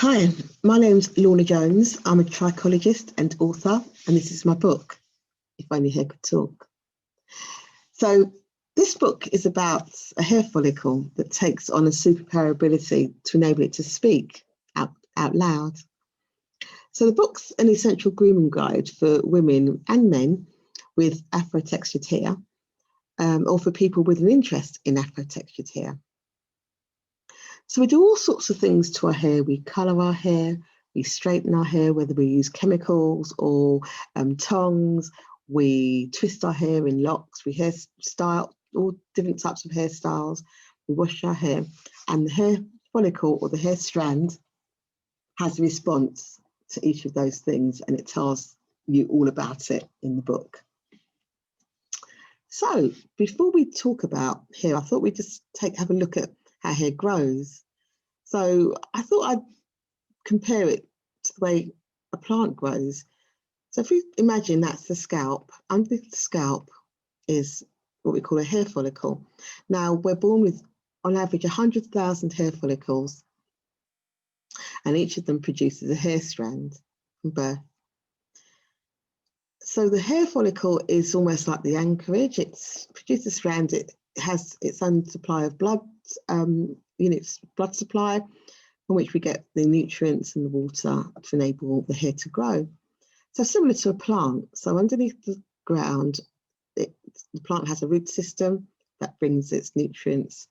Hi, my name's Lorna Jones. I'm a trichologist and author, and this is my book, If Only Hair Could Talk. So this book is about a hair follicle that takes on a superpower ability to enable it to speak out loud. So the book's an essential grooming guide for women and men with afro-textured hair, or for people with an interest in afro-textured hair. So we do all sorts of things to our hair. We colour our hair, we straighten our hair, whether we use chemicals or tongs. We twist our hair in locks, we hairstyle, all different types of hairstyles. We wash our hair, and the hair follicle or the hair strand has a response to each of those things, and it tells you all about it in the book. So before we talk about hair, I thought we'd just have a look at how hair grows. So I thought I'd compare it to the way a plant grows. So if we imagine that's the scalp, under the scalp is what we call a hair follicle. Now we're born with, on average, 100,000 hair follicles, and each of them produces a hair strand from birth. So the hair follicle is almost like the anchorage. It's produced a strand, it has its own supply of blood, blood supply, from which we get the nutrients and the water to enable the hair to grow. So similar to a plant. So underneath the ground, the plant has a root system that brings its nutrients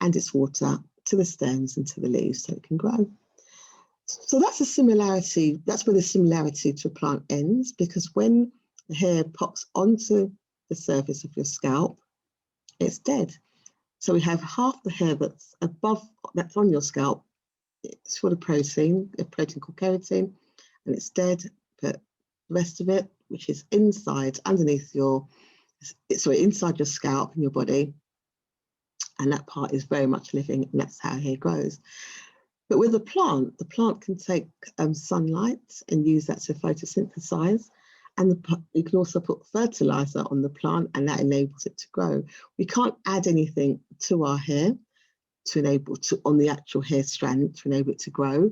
and its water to the stems and to the leaves so it can grow. So that's a similarity. That's where the similarity to a plant ends, because when the hair pops onto the surface of your scalp, it's dead. So we have half the hair that's on your scalp. It's full of protein, a protein called keratin, and it's dead. But the rest of it, which is inside your scalp and your body, and that part is very much living, and that's how hair grows. But with the plant can take sunlight and use that to photosynthesize. And you can also put fertilizer on the plant, and that enables it to grow. We can't add anything to our hair on the actual hair strand to enable it to grow.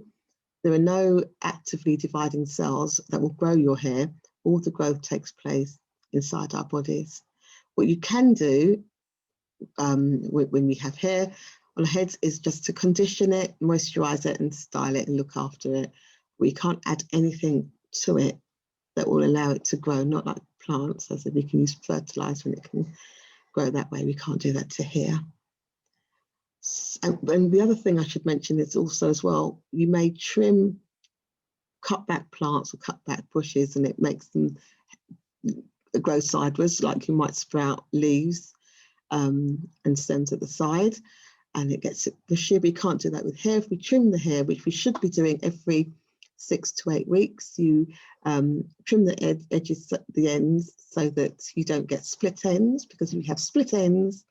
There are no actively dividing cells that will grow your hair. All the growth takes place inside our bodies. What you can do when we have hair on our heads is just to condition it, moisturize it, and style it and look after it. We can't add anything to it that will allow it to grow, not like plants, as if we can use fertilizer and it can grow that way. We can't do that to hair. And the other thing I should mention is also as well, you may cut back plants or cut back bushes, and it makes them grow sideways, like you might sprout leaves and stems at the side, and it gets bushy. We can't do that with hair. If we trim the hair, which we should be doing every 6 to 8 weeks, you trim the edges at the ends so that you don't get split ends, because if you have split ends,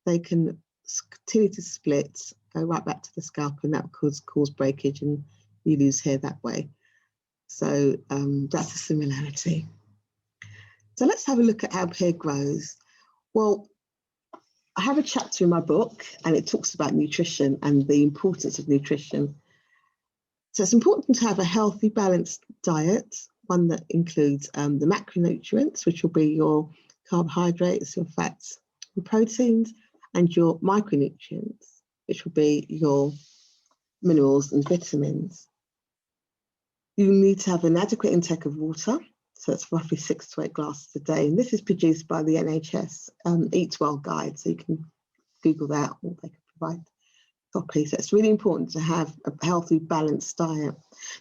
they can continue to split, go right back to the scalp, and that will cause breakage, and you lose hair that way. So that's a similarity. So let's have a look at how hair grows. Well, I have a chapter in my book, and it talks about nutrition and the importance of nutrition. So it's important to have a healthy, balanced diet, one that includes the macronutrients, which will be your carbohydrates, your fats, your proteins, and your micronutrients, which will be your minerals and vitamins. You need to have an adequate intake of water, so it's roughly 6 to 8 glasses a day. And this is produced by the NHS Eat Well Guide, so you can Google that, or they can provide copy. So it's really important to have a healthy, balanced diet.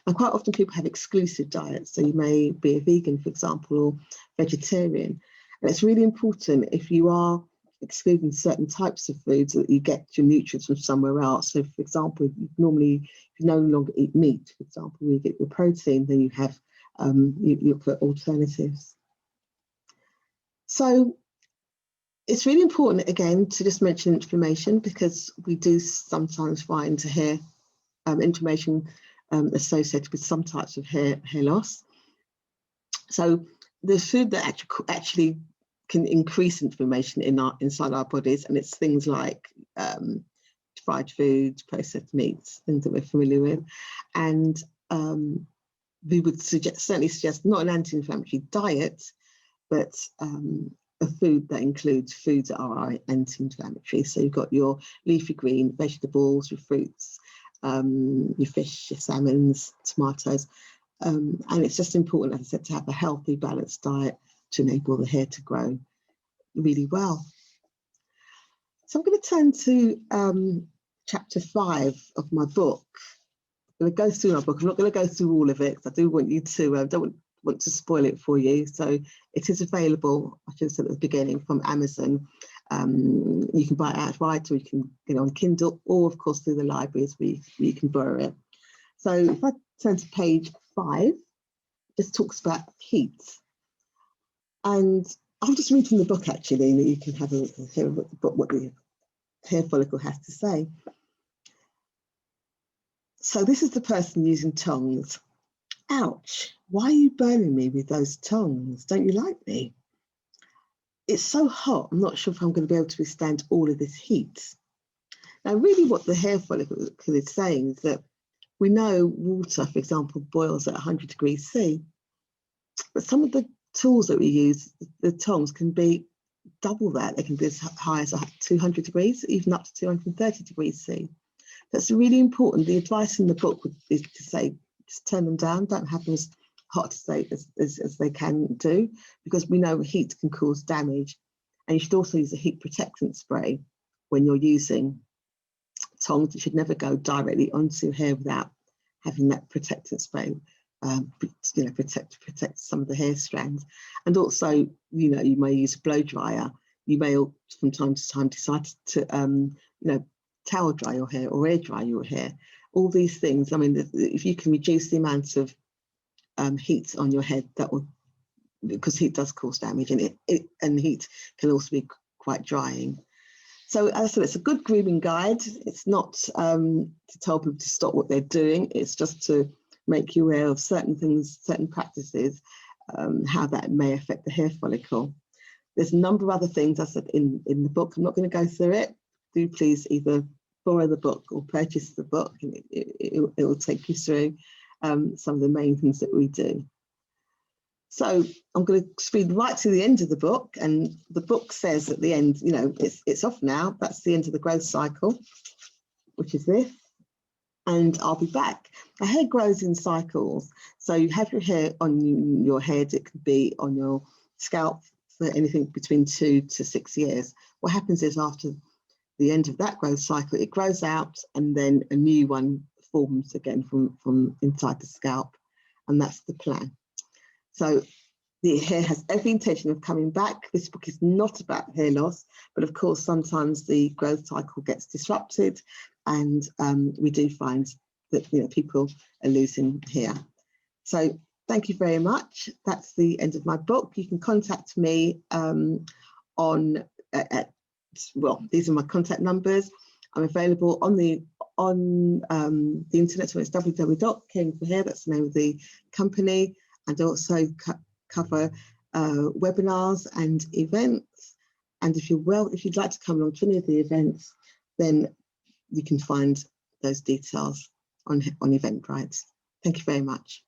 Now, quite often people have exclusive diets, so you may be a vegan, for example, or vegetarian. And it's really important, if you are excluding certain types of foods, that you get your nutrients from somewhere else. So, for example, if you no longer eat meat, for example, where you get your protein, then you have you look for alternatives. So it's really important, again, to just mention inflammation, because we do sometimes find hair inflammation associated with some types of hair loss. So the food that actually can increase inflammation inside our bodies, and it's things like fried foods, processed meats, things that we're familiar with. And we would certainly suggest not an anti-inflammatory diet, but a food that includes foods that are anti-inflammatory. So you've got your leafy green vegetables, your fruits, your fish, your salmons, tomatoes. And it's just important, as I said, to have a healthy, balanced diet to enable the hair to grow really well. So I'm going to turn to chapter 5 of my book. I'm going to go through my book. I'm not going to go through all of it because I do want you to, don't want to spoil it for you. So it is available, I should have said at the beginning, from Amazon. You can buy it outright, or you can get it on Kindle, or of course through the libraries where you can borrow it. So if I turn to page 5, this talks about heat. And I'll just read from the book actually, that you can have a hear what the hair follicle has to say. So this is the person using tongs. Ouch, why are you burning me with those tongs? Don't you like me? It's so hot, I'm not sure if I'm going to be able to withstand all of this heat. Now, really what the hair follicle is saying is that we know water, for example, boils at 100 degrees C, but some of the tools that we use, the tongs, can be double that. They can be as high as 200 degrees, even up to 230 degrees C. That's really important. The advice in the book is to say, just turn them down, don't have them as hot as they can do, because we know heat can cause damage. And you should also use a heat protectant spray when you're using tongs. It should never go directly onto hair without having that protectant spray, protect some of the hair strands. And also, you may use a blow dryer. You may from time to time decide to, towel dry your hair or air dry your hair. All these things, I mean, if you can reduce the amount of heat on your head, that will, because heat does cause damage, and heat can also be quite drying. So as I said, it's a good grooming guide. It's not to tell people to stop what they're doing. It's just to make you aware of certain things, certain practices, how that may affect the hair follicle. There's a number of other things, I said, in the book. I'm not going to go through it. Do please either borrow the book or purchase the book, and it will take you through some of the main things that we do. So I'm going to speed right to the end of the book, and the book says at the end, it's off now. That's the end of the growth cycle, which is this, and I'll be back. The hair grows in cycles. So you have your hair on your head. It could be on your scalp for anything between 2 to 6 years. What happens is after the end of that growth cycle, it grows out, and then a new one forms again from inside the scalp, and that's the plan. So the hair has every intention of coming back. This book is not about hair loss, but of course sometimes the growth cycle gets disrupted, and we do find that people are losing hair. So thank you very much. That's the end of my book. You can contact me these are my contact numbers. I'm available on the internet, so it's www.caringforhair, that's the name of the company, and also cover webinars and events. And if you'd like to come along to any of the events, then you can find those details on Eventbrite. Thank you very much.